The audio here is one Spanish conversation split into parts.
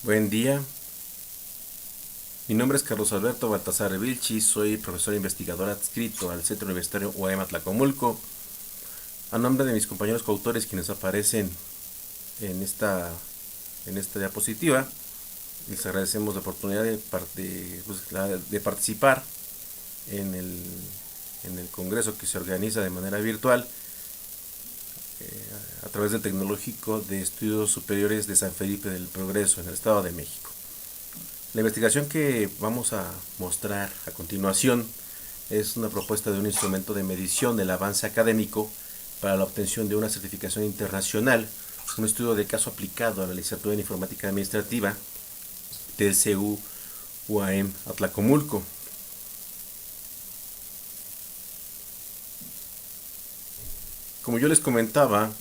Buen día, mi nombre es Carlos Alberto Baltasar Vilchi, soy profesor investigador adscrito al Centro Universitario UAM Atlacomulco. A nombre de mis compañeros coautores quienes aparecen en esta, en esta diapositiva, les agradecemos la oportunidad de participar en el, en el congreso que se organiza de manera virtual a través del Tecnológico de Estudios Superiores de San Felipe del Progreso en el Estado de México. La investigación que vamos a mostrar a continuación es una propuesta de un instrumento de medición del avance académico para la obtención de una certificación internacional, un estudio de caso aplicado a la licenciatura en Informática Administrativa del CU UAM Atlacomulco. Como yo les comentaba,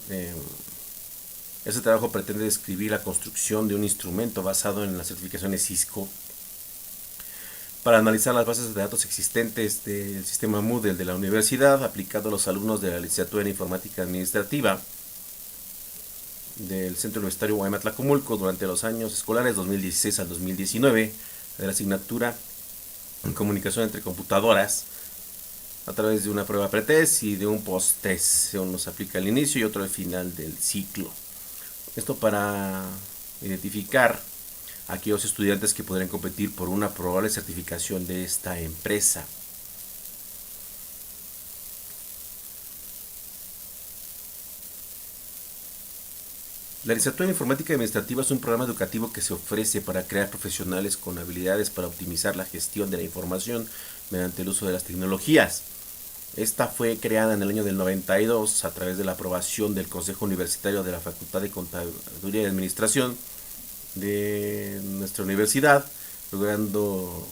este trabajo pretende describir la construcción de un instrumento basado en las certificaciones Cisco para analizar las bases de datos existentes del sistema Moodle de la universidad aplicado a los alumnos de la licenciatura en Informática Administrativa del Centro Universitario UAM Atlacomulco durante los años escolares 2016 al 2019 de la asignatura en Comunicación entre Computadoras a través de una prueba pretest y de un post-test. Uno se aplica al inicio y otro al final del ciclo. Esto para identificar a aquellos estudiantes que podrían competir por una probable certificación de esta empresa. La licenciatura en Informática Administrativa es un programa educativo que se ofrece para crear profesionales con habilidades para optimizar la gestión de la información mediante el uso de las tecnologías. Esta fue creada en el año del 92 a través de la aprobación del Consejo Universitario de la Facultad de Contaduría y Administración de nuestra universidad, logrando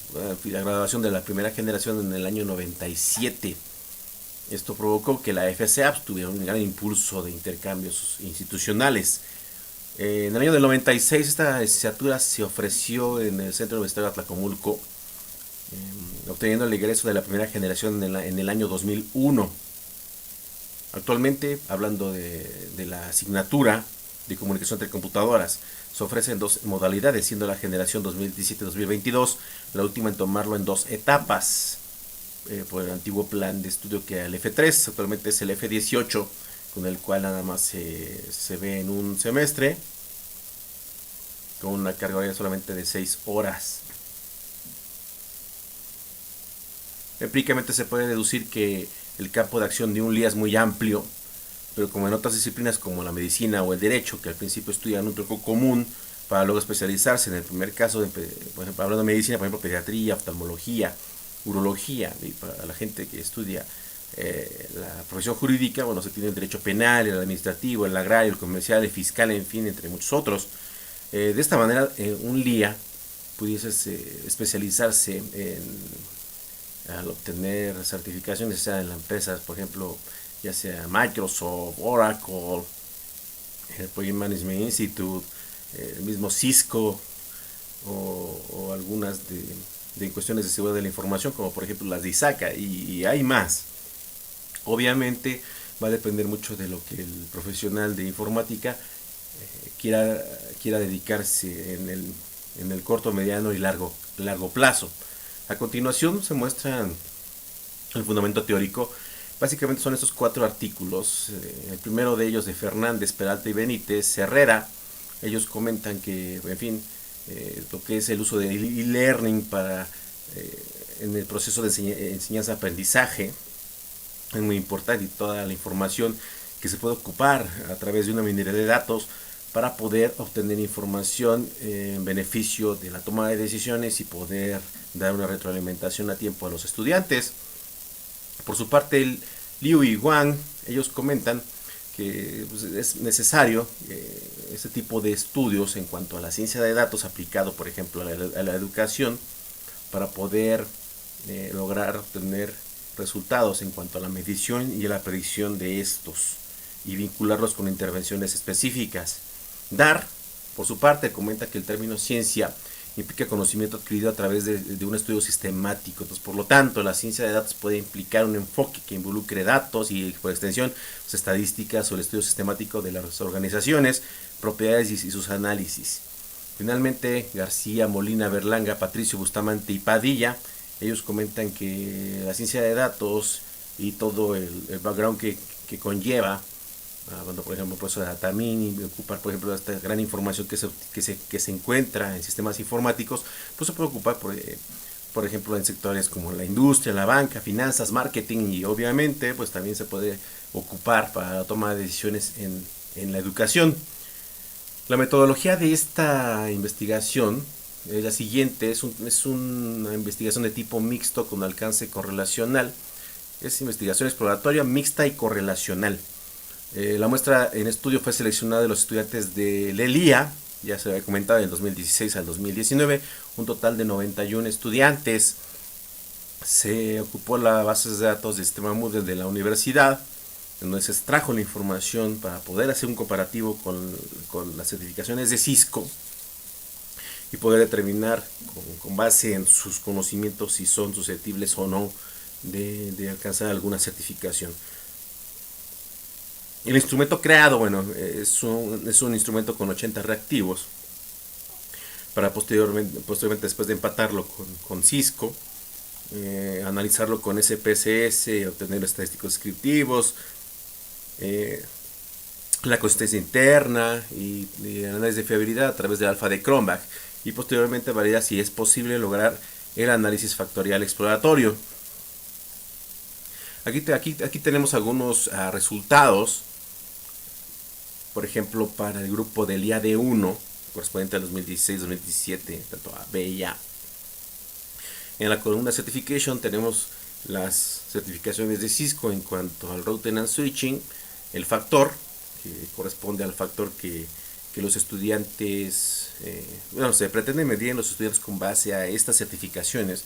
la graduación de la primera generación en el año 97. Esto provocó que la FCAPS tuviera un gran impulso de intercambios institucionales. En el año del 96 esta licenciatura se ofreció en el Centro Universitario de Atlacomulco, obteniendo el egreso de la primera generación en el año 2001. Actualmente, hablando de la asignatura de comunicación entre computadoras, se ofrecen dos modalidades, siendo la generación 2017-2022 la última en tomarlo en dos etapas, por el antiguo plan de estudio que era el F3, actualmente es el F18, con el cual nada más se ve en un semestre, con una carga horaria solamente de 6 horas. Empíricamente se puede deducir que el campo de acción de un LIA es muy amplio, pero como en otras disciplinas como la medicina o el derecho, que al principio estudian un tronco común para luego especializarse. En el primer caso, por ejemplo, hablando de medicina, por ejemplo, pediatría, oftalmología, urología, y para la gente que estudia la profesión jurídica, bueno, se tiene el derecho penal, el administrativo, el agrario, el comercial, el fiscal, en fin, entre muchos otros. De esta manera, un LIA pudiese especializarse al obtener certificaciones, sea en las empresas, por ejemplo, ya sea Microsoft, Oracle, el Project Management Institute, el mismo Cisco, o algunas de cuestiones de seguridad de la información, como por ejemplo las de ISACA, y hay más. Obviamente va a depender mucho de lo que el profesional de informática quiera dedicarse en el corto, mediano y largo plazo. A continuación se muestra el fundamento teórico. Básicamente son estos 4 artículos. El primero de ellos de Fernández, Peralta y Benítez, Herrera. Ellos comentan que, en fin, lo que es el uso de e-learning en el proceso de enseñanza-aprendizaje es muy importante, y toda la información que se puede ocupar a través de una minería de datos para poder obtener información en beneficio de la toma de decisiones y poder dar una retroalimentación a tiempo a los estudiantes. Por su parte, el Liu y Wang, ellos comentan que pues, es necesario este tipo de estudios en cuanto a la ciencia de datos aplicado, por ejemplo, a la educación, para poder lograr obtener resultados en cuanto a la medición y a la predicción de estos y vincularlos con intervenciones específicas. Dar, por su parte, comenta que el término ciencia implica conocimiento adquirido a través de un estudio sistemático. Entonces, por lo tanto, la ciencia de datos puede implicar un enfoque que involucre datos y, por extensión, pues, estadísticas o el estudio sistemático de las organizaciones, propiedades y sus análisis. Finalmente, García, Molina, Berlanga, Patricio, Bustamante y Padilla, ellos comentan que la ciencia de datos y todo el background que conlleva, cuando por ejemplo el proceso de data mining, ocupar por ejemplo esta gran información que se encuentra en sistemas informáticos, pues se puede ocupar por ejemplo en sectores como la industria, la banca, finanzas, marketing, y obviamente pues también se puede ocupar para la toma de decisiones en la educación. La metodología de esta investigación es la siguiente: es una investigación de tipo mixto con alcance correlacional. Es investigación exploratoria mixta y correlacional. La muestra en estudio fue seleccionada de los estudiantes de LELIA, ya se había comentado, del 2016 al 2019, un total de 91 estudiantes. Se ocupó la base de datos del sistema Moodle de la universidad, en donde se extrajo la información para poder hacer un comparativo con las certificaciones de Cisco y poder determinar con base en sus conocimientos si son susceptibles o no de alcanzar alguna certificación. El instrumento creado, bueno, es un instrumento con 80 reactivos para posteriormente después de empatarlo con Cisco, analizarlo con SPSS, obtener estadísticos descriptivos, la consistencia interna y análisis de fiabilidad a través del alfa de Cronbach, y posteriormente valida si es posible lograr el análisis factorial exploratorio. Aquí tenemos algunos resultados. Por ejemplo, para el grupo del IAD1, correspondiente al 2016-2017, tanto a B y A. En la columna Certification tenemos las certificaciones de Cisco en cuanto al Routing and Switching, el factor, que corresponde al factor que los estudiantes, se pretende medir en los estudiantes con base a estas certificaciones.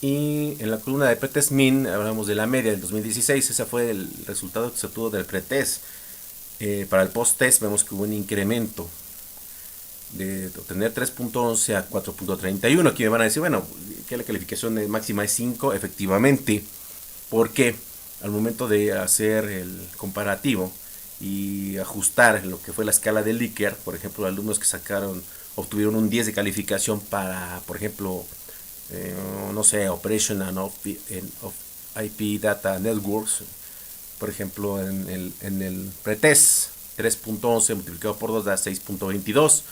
Y en la columna de pretest min hablamos de la media del 2016, ese fue el resultado que se obtuvo del pretest. Para el post-test vemos que hubo un incremento de obtener 3.11 a 4.31. Aquí me van a decir, bueno, que la calificación máxima es 5, efectivamente, porque al momento de hacer el comparativo y ajustar lo que fue la escala de Likert, por ejemplo, alumnos que obtuvieron un 10 de calificación para, por ejemplo, no sé, Operation of IP Data Networks, por ejemplo, en el pretest, 3.11 multiplicado por 2 da 6.22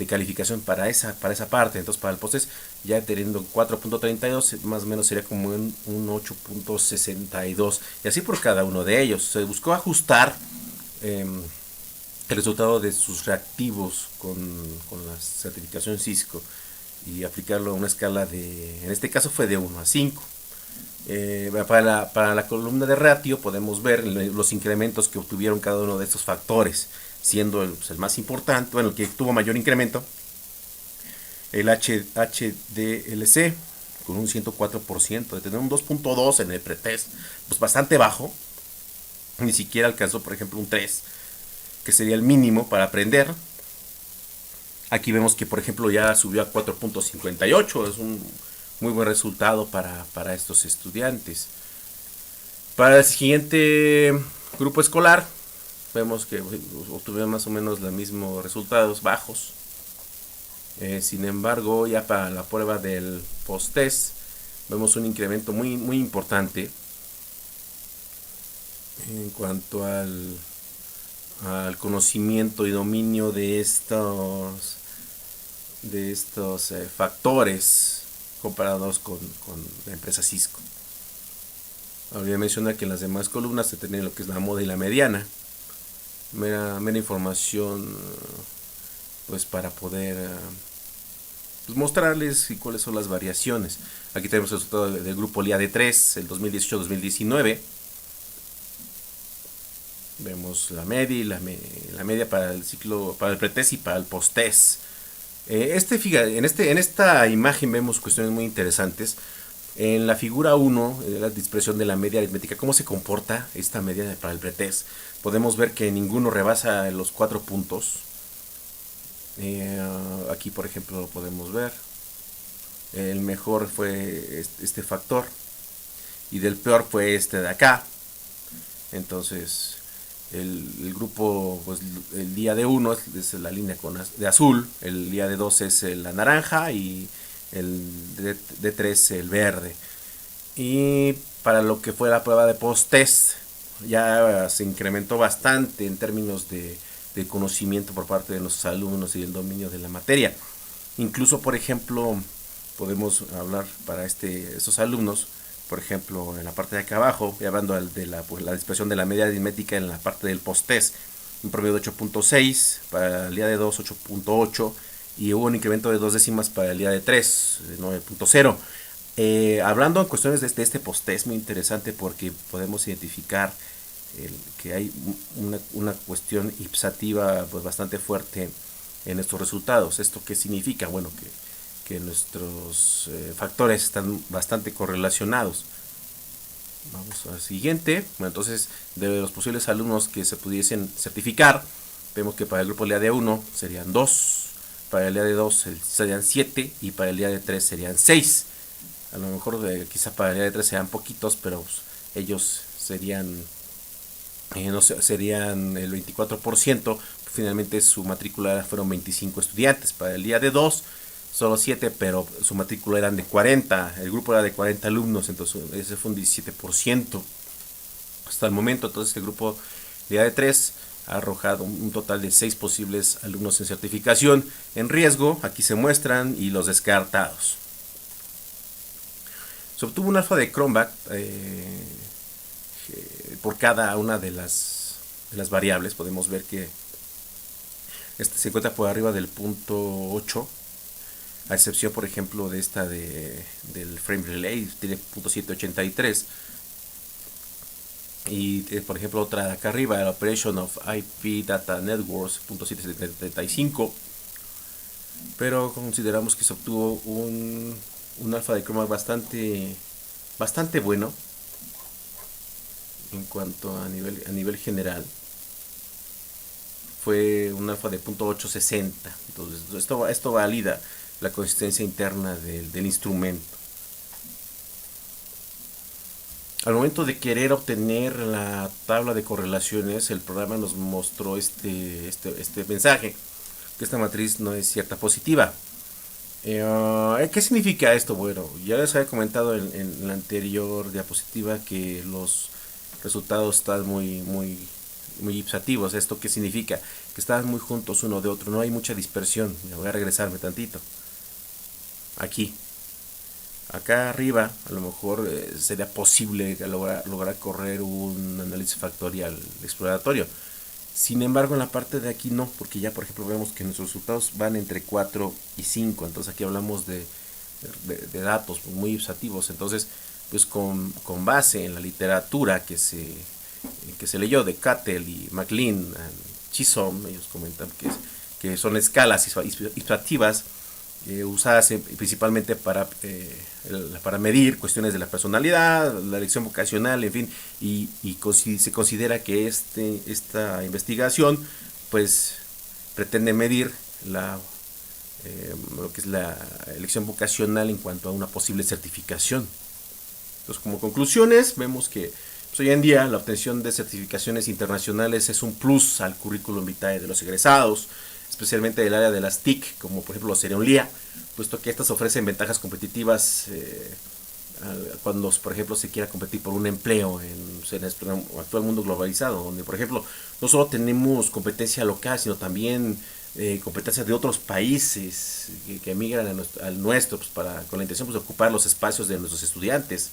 de calificación para esa parte. Entonces, para el posttest, ya teniendo 4.32, más o menos sería como un 8.62, y así por cada uno de ellos. Se buscó ajustar el resultado de sus reactivos con la certificación Cisco y aplicarlo a una escala en este caso fue de 1 a 5. Para la columna de ratio podemos ver los incrementos que obtuvieron cada uno de estos factores, siendo el más importante, bueno, el que tuvo mayor incremento, el HDLC, con un 104%, de tener un 2.2 en el pretest, pues bastante bajo, ni siquiera alcanzó, por ejemplo, un 3, que sería el mínimo para aprender. Aquí vemos que, por ejemplo, ya subió a 4.58, es un muy buen resultado para estos estudiantes. Para el siguiente grupo escolar, vemos que obtuvieron más o menos los mismos resultados, bajos. Sin embargo, ya para la prueba del post-test, vemos un incremento muy importante en cuanto al conocimiento y dominio de estos factores comparados con la empresa Cisco. Olvidé mencionar que en las demás columnas se tiene lo que es la moda y la mediana, mera información, pues para poder pues mostrarles y cuáles son las variaciones. Aquí tenemos el resultado del grupo LIAD3, el 2018-2019. Vemos la media y la media para el ciclo, para el pretest y para el posttest. En esta imagen vemos cuestiones muy interesantes. En la figura 1, la dispersión de la media aritmética, cómo se comporta esta media para el pretest. Podemos ver que ninguno rebasa los 4 puntos. Aquí, por ejemplo, lo podemos ver. El mejor fue este factor y del peor fue este de acá. Entonces, El grupo, pues el día de 1 es la línea de azul, el día de 2 es la naranja y el de 3 el verde. Y para lo que fue la prueba de post-test, ya se incrementó bastante en términos de conocimiento por parte de los alumnos y el dominio de la materia. Incluso, por ejemplo, podemos hablar para estos alumnos, por ejemplo, en la parte de acá abajo, hablando de la dispersión de la media aritmética en la parte del post-test, un promedio de 8.6, para el día de 2 8.8, y hubo un incremento de 2 décimas para el día de 3, 9.0. Hablando en cuestiones de este post-test, muy interesante porque podemos identificar que hay una cuestión ipsativa pues bastante fuerte en estos resultados. ¿Esto qué significa? Bueno, que nuestros factores están bastante correlacionados. Vamos al siguiente. Bueno, entonces, de los posibles alumnos que se pudiesen certificar, vemos que para el grupo del día de 1 serían 2, para el día de 2 serían 7 y para el día de 3 serían 6. A lo mejor quizá para el día de 3 sean poquitos, pero pues, ellos serían no sé, serían el 24%. Finalmente su matrícula fueron 25 estudiantes. Para el día de 2 solo 7, pero su matrícula eran de 40, el grupo era de 40 alumnos, entonces ese fue un 17% hasta el momento. Entonces el grupo de día de 3 ha arrojado un total de 6 posibles alumnos en certificación en riesgo, aquí se muestran, y los descartados. Se obtuvo un alfa de Cronbach por cada una de las variables. Podemos ver que se encuentra por arriba del punto 8, a excepción por ejemplo de esta del frame relay, tiene .783, y por ejemplo otra de acá arriba, la Operation of IP Data Networks, .775, pero consideramos que se obtuvo un alfa de Cronbach bastante bueno en cuanto a nivel general. Fue un alfa de .860. Entonces esto valida la consistencia interna del instrumento. Al momento de querer obtener la tabla de correlaciones, el programa nos mostró este mensaje, que esta matriz no es cierta positiva. ¿Qué significa esto? Bueno, ya les había comentado en la anterior diapositiva que los resultados están muy ipsativos. ¿Esto qué significa? Que están muy juntos uno de otro, no hay mucha dispersión. Voy a regresarme tantito. Aquí. Acá arriba a lo mejor sería posible lograr correr un análisis factorial exploratorio. Sin embargo, en la parte de aquí no, porque ya por ejemplo vemos que nuestros resultados van entre 4 y 5. Entonces aquí hablamos de datos muy ipsativos. Entonces, pues con base en la literatura que se leyó de Cattell y McLean, Chisholm, ellos comentan que son escalas ipsativas usadas principalmente para medir cuestiones de la personalidad, la elección vocacional, en fin, y se considera que esta investigación pues pretende medir lo que es la elección vocacional en cuanto a una posible certificación. Entonces, como conclusiones, vemos que pues, hoy en día la obtención de certificaciones internacionales es un plus al currículum vitae de los egresados, especialmente del área de las TIC, como por ejemplo sería un LIA, puesto que estas ofrecen ventajas competitivas cuando, por ejemplo, se quiera competir por un empleo en el actual mundo globalizado, donde, por ejemplo, no solo tenemos competencia local, sino también competencias de otros países que emigran al nuestro pues, con la intención pues, de ocupar los espacios de nuestros estudiantes.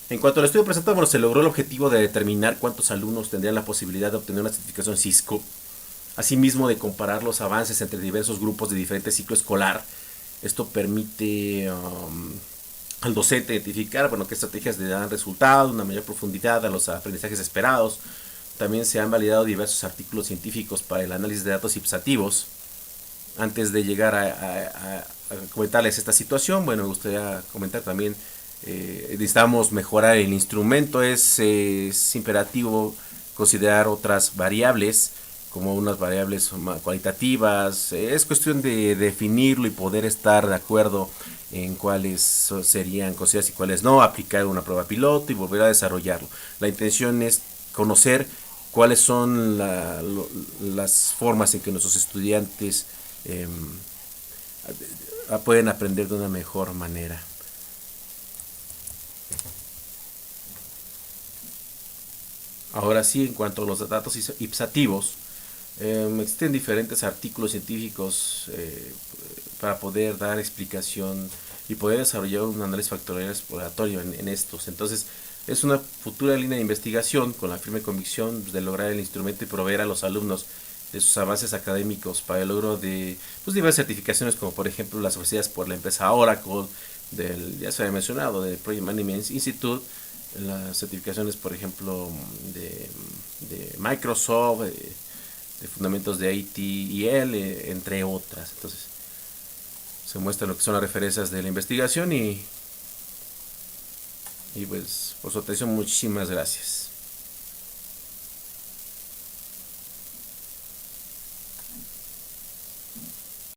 En cuanto al estudio presentado, bueno, se logró el objetivo de determinar cuántos alumnos tendrían la posibilidad de obtener una certificación Cisco, asimismo de comparar los avances entre diversos grupos de diferente ciclo escolar. Esto permite al docente identificar qué estrategias le dan resultado, una mayor profundidad a los aprendizajes esperados. También se han validado diversos artículos científicos para el análisis de datos ipsativos. Antes de llegar a comentarles esta situación, bueno, me gustaría comentar también necesitamos mejorar el instrumento. Es imperativo considerar otras variables como unas variables cualitativas. Es cuestión de definirlo y poder estar de acuerdo en cuáles serían consideradas y cuáles no, aplicar una prueba piloto y volver a desarrollarlo. La intención es conocer cuáles son las formas en que nuestros estudiantes pueden aprender de una mejor manera. Ahora sí, en cuanto a los datos ipsativos, existen diferentes artículos científicos para poder dar explicación y poder desarrollar un análisis factorial exploratorio en estos. Entonces, es una futura línea de investigación con la firme convicción de lograr el instrumento y proveer a los alumnos de sus avances académicos para el logro de diversas certificaciones, como por ejemplo las ofrecidas por la empresa Oracle, ya se había mencionado, del Project Management Institute, las certificaciones, por ejemplo, de Microsoft, de fundamentos de ATEL, entre otras. Entonces, se muestran lo que son las referencias de la investigación y pues por su atención muchísimas gracias.